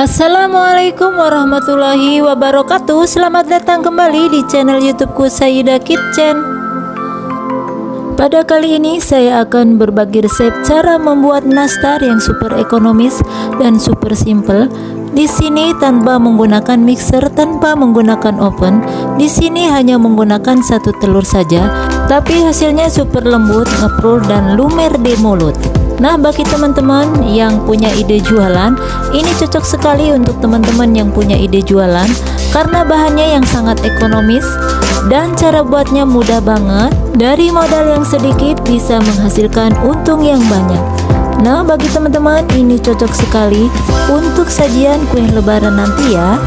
Assalamualaikum warahmatullahi wabarakatuh. Selamat datang kembali di channel YouTubeku Sayyidah Kitchen. Pada kali ini saya akan berbagi resep cara membuat nastar yang super ekonomis dan super simple. Di sini tanpa menggunakan mixer, tanpa menggunakan oven. Di sini hanya menggunakan satu telur saja, tapi hasilnya super lembut, ngeprul dan lumer di mulut. Nah, bagi teman-teman yang punya ide jualan, ini cocok sekali untuk teman-teman yang punya ide jualan karena bahannya yang sangat ekonomis dan cara buatnya mudah banget. Dari modal yang sedikit bisa menghasilkan untung yang banyak. Nah, bagi teman-teman ini cocok sekali untuk sajian kue lebaran nanti ya.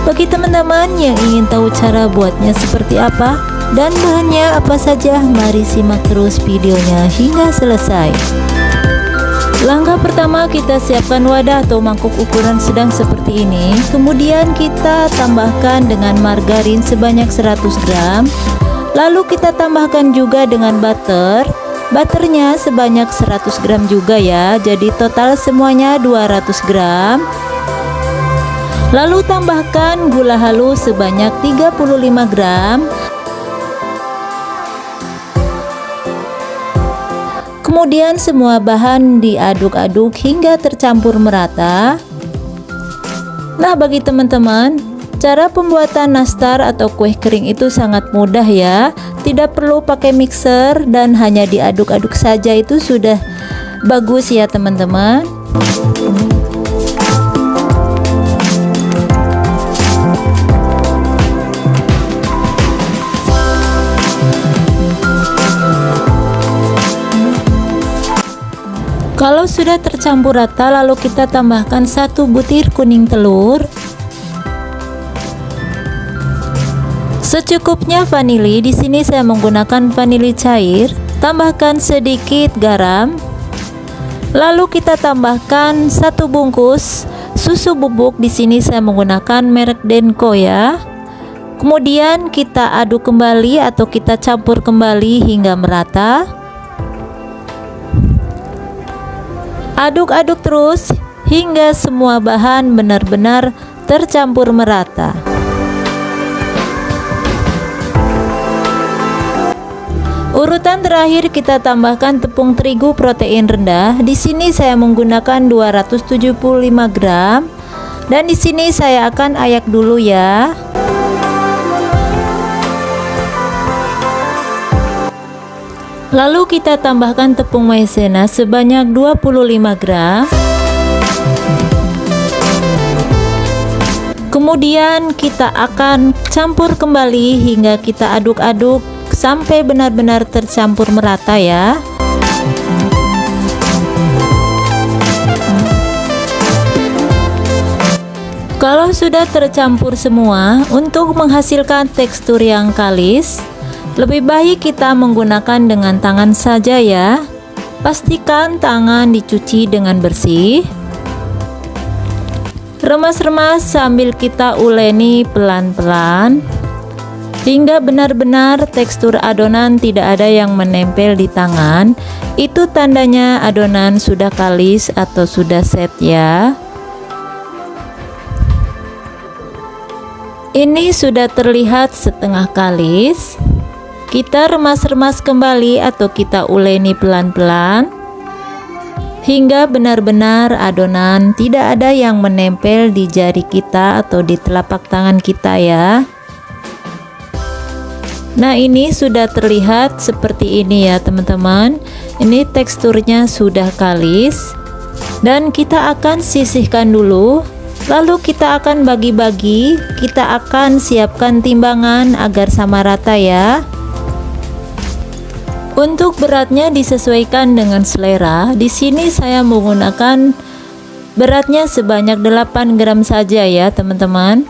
Bagi teman-teman yang ingin tahu cara buatnya seperti apa dan bahannya apa saja, mari simak terus videonya hingga selesai. Langkah pertama, kita siapkan wadah atau mangkuk ukuran sedang seperti ini. Kemudian kita tambahkan dengan margarin sebanyak 100 gram. Lalu kita tambahkan juga dengan butter. Butternya sebanyak 100 gram juga ya. Jadi total semuanya 200 gram. Lalu tambahkan gula halus sebanyak 35 gram. Kemudian semua bahan diaduk-aduk hingga tercampur merata. Nah, bagi teman-teman, cara pembuatan nastar atau kue kering itu sangat mudah ya. Tidak perlu pakai mixer dan hanya diaduk-aduk saja itu sudah bagus ya teman-teman. Kalau sudah tercampur rata, lalu kita tambahkan 1 butir kuning telur, secukupnya vanili. Di sini saya menggunakan vanili cair. Tambahkan sedikit garam. Lalu kita tambahkan 1 bungkus susu bubuk. Di sini saya menggunakan merek Denko ya. Kemudian kita aduk kembali atau kita campur kembali hingga merata. Aduk-aduk terus hingga semua bahan benar-benar tercampur merata. Urutan terakhir kita tambahkan tepung terigu protein rendah. Di sini saya menggunakan 275 gram dan di sini saya akan ayak dulu ya. Lalu kita tambahkan tepung maizena sebanyak 25 gram. Kemudian kita akan campur kembali hingga kita aduk-aduk sampai benar-benar tercampur merata ya. Kalau sudah tercampur semua, untuk menghasilkan tekstur yang kalis, lebih baik kita menggunakan dengan tangan saja ya. Pastikan tangan dicuci dengan bersih. Remas-remas sambil kita uleni pelan-pelan hingga benar-benar tekstur adonan tidak ada yang menempel di tangan. Itu tandanya adonan sudah kalis atau sudah set ya. Ini sudah terlihat setengah kalis. Kita remas-remas kembali atau kita uleni pelan-pelan hingga benar-benar adonan tidak ada yang menempel di jari kita atau di telapak tangan kita ya. Nah, ini sudah terlihat seperti ini ya teman-teman. Ini teksturnya sudah kalis dan kita akan sisihkan dulu. Lalu kita akan bagi-bagi. Kita akan siapkan timbangan agar sama rata ya. Untuk beratnya disesuaikan dengan selera. Di sini saya menggunakan beratnya sebanyak 8 gram saja ya teman-teman.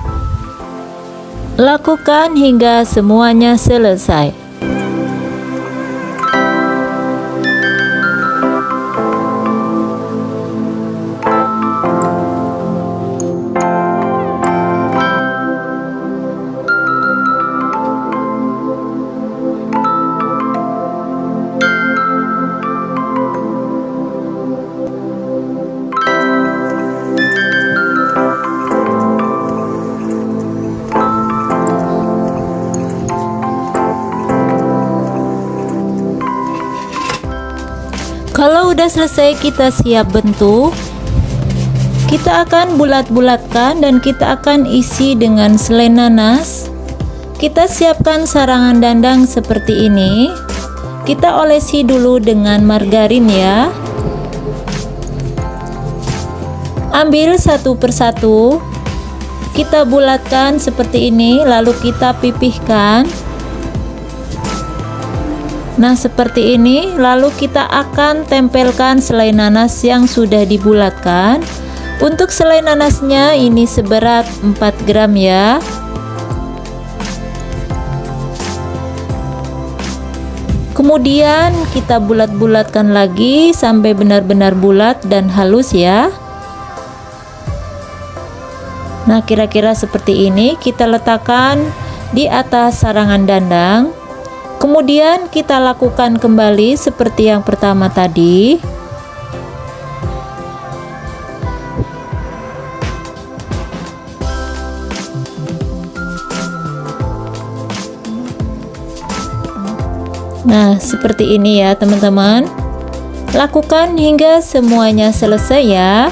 Lakukan hingga semuanya selesai. sudah selesai kita siap bentuk, kita akan bulat-bulatkan dan kita akan isi dengan selai nanas. Kita siapkan sarangan dandang seperti ini. Kita olesi dulu dengan margarin ya. Ambil satu persatu, kita bulatkan seperti ini, lalu kita pipihkan. Nah, seperti ini, lalu kita akan tempelkan selai nanas yang sudah dibulatkan. Untuk selai nanasnya ini seberat 4 gram ya. Kemudian kita bulat-bulatkan lagi sampai benar-benar bulat dan halus ya. Nah, kira-kira seperti ini kita letakkan di atas sarangan dandang. Kemudian kita lakukan kembali seperti yang pertama tadi. Nah, seperti ini ya teman-teman. Lakukan hingga semuanya selesai ya.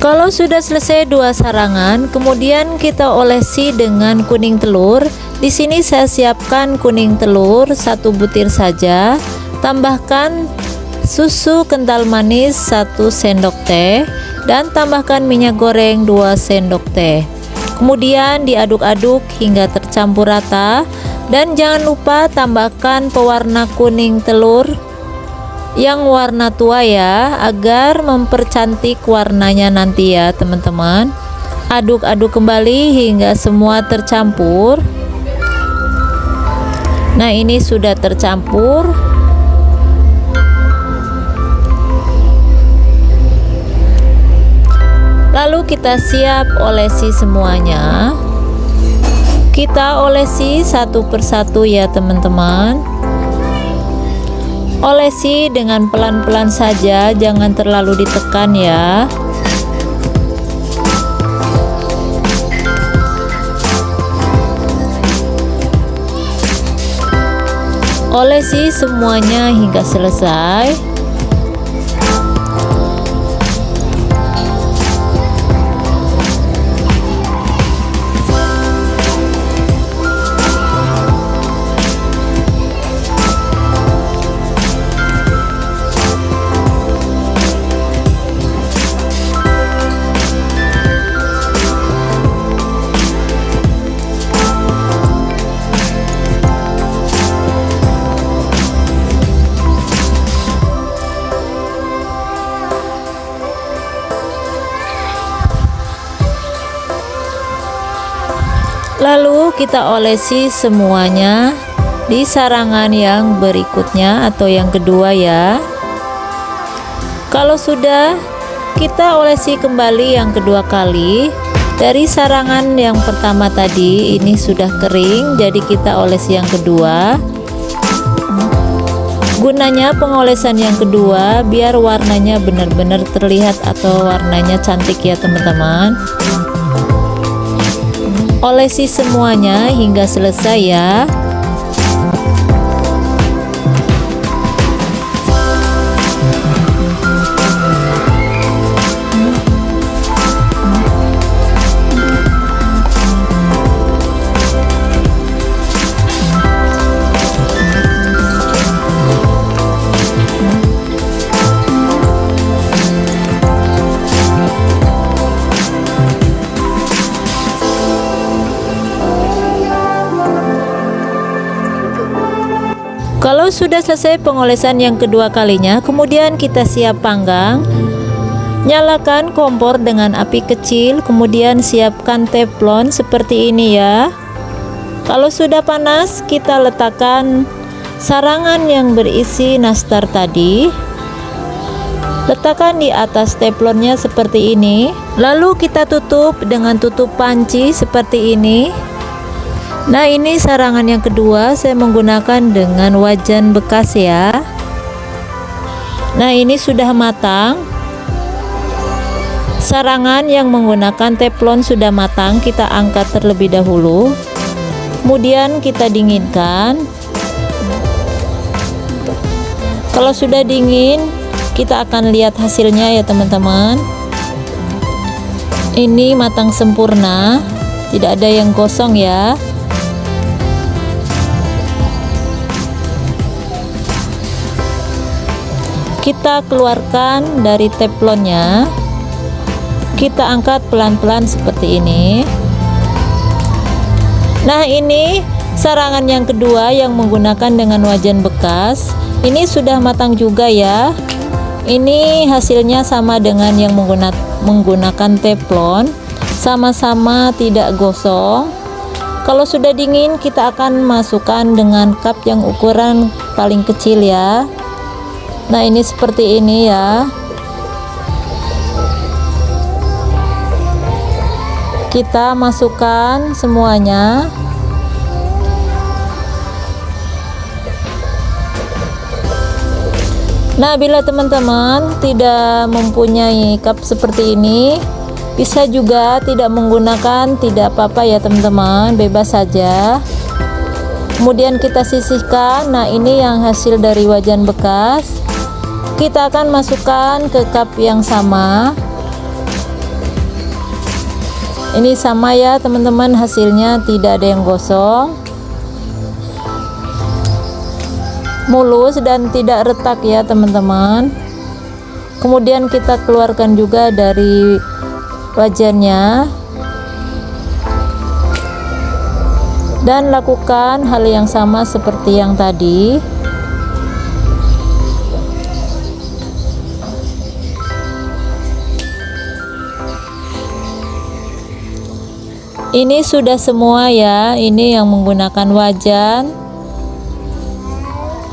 Kalau sudah selesai 2 sarangan, kemudian kita olesi dengan kuning telur. Di sini saya siapkan kuning telur 1 butir saja. Tambahkan susu kental manis 1 sendok teh dan tambahkan minyak goreng 2 sendok teh. Kemudian diaduk-aduk hingga tercampur rata dan jangan lupa tambahkan pewarna kuning telur yang warna tua ya, agar mempercantik warnanya nanti ya teman-teman. Aduk-aduk kembali hingga semua tercampur. Nah, ini sudah tercampur. Lalu kita siap olesi semuanya. Kita olesi satu persatu ya teman-teman. Olesi dengan pelan-pelan saja, jangan terlalu ditekan ya. Olesi semuanya hingga selesai. Lalu kita olesi semuanya di sarangan yang berikutnya atau yang kedua ya. Kalau sudah, kita olesi kembali yang kedua kali. Dari sarangan yang pertama tadi ini sudah kering, jadi kita olesi yang kedua. Gunanya pengolesan yang kedua biar warnanya benar-benar terlihat atau warnanya cantik ya teman-teman. Olesi semuanya hingga selesai ya. Kalau sudah selesai pengolesan yang kedua kalinya, kemudian kita siap panggang. Nyalakan kompor dengan api kecil, kemudian siapkan teflon seperti ini ya. Kalau sudah panas, kita letakkan sarangan yang berisi nastar tadi. Letakkan di atas teflonnya seperti ini. Lalu kita tutup dengan tutup panci seperti ini. Nah, ini sarangan yang kedua, saya menggunakan dengan wajan bekas ya. Nah, ini sudah matang. Sarangan yang menggunakan teflon sudah matang, kita angkat terlebih dahulu. Kemudian kita dinginkan. Kalau sudah dingin, kita akan lihat hasilnya ya teman-teman. Ini matang sempurna, tidak ada yang gosong ya. Kita keluarkan dari teflonnya, kita angkat pelan-pelan seperti ini. Nah, ini sarangan yang kedua yang menggunakan dengan wajan bekas. Ini sudah matang juga ya. Ini hasilnya sama dengan yang menggunakan teflon, sama-sama tidak gosong. Kalau sudah dingin, kita akan masukkan dengan cup yang ukuran paling kecil ya. Nah, ini seperti ini ya. Kita masukkan semuanya. Nah, bila teman-teman tidak mempunyai cup seperti ini, bisa juga tidak menggunakan, tidak apa-apa ya teman-teman, bebas saja. Kemudian kita sisihkan. Nah, ini yang hasil dari wajan bekas. Kita akan masukkan ke cup yang sama. Ini sama ya teman-teman, hasilnya tidak ada yang gosong, mulus dan tidak retak ya teman-teman. Kemudian kita keluarkan juga dari wajannya dan lakukan hal yang sama seperti yang tadi. Ini sudah semua ya, ini yang menggunakan wajan.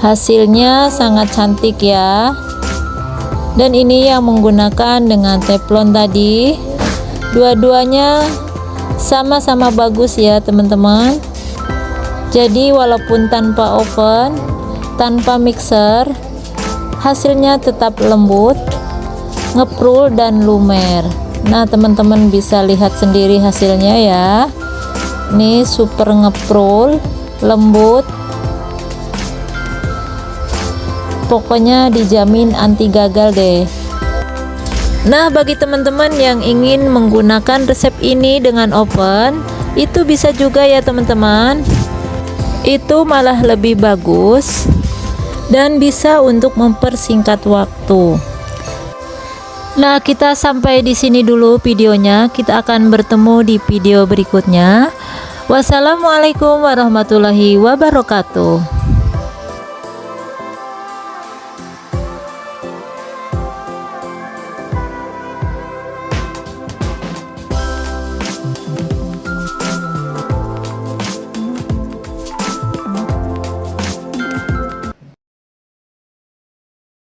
Hasilnya sangat cantik ya. Dan ini yang menggunakan dengan teflon tadi. Dua-duanya sama-sama bagus ya teman-teman. Jadi walaupun tanpa oven, tanpa mixer, hasilnya tetap lembut, ngeprul dan lumer. Nah teman-teman bisa lihat sendiri hasilnya ya. Ini super ngeprul, lembut, pokoknya dijamin anti gagal deh. Nah bagi teman-teman yang ingin menggunakan resep ini dengan oven, itu bisa juga ya teman-teman. Itu malah lebih bagus dan bisa untuk mempersingkat waktu. Nah, kita sampai di sini dulu videonya. Kita akan bertemu di video berikutnya. Wassalamualaikum warahmatullahi wabarakatuh.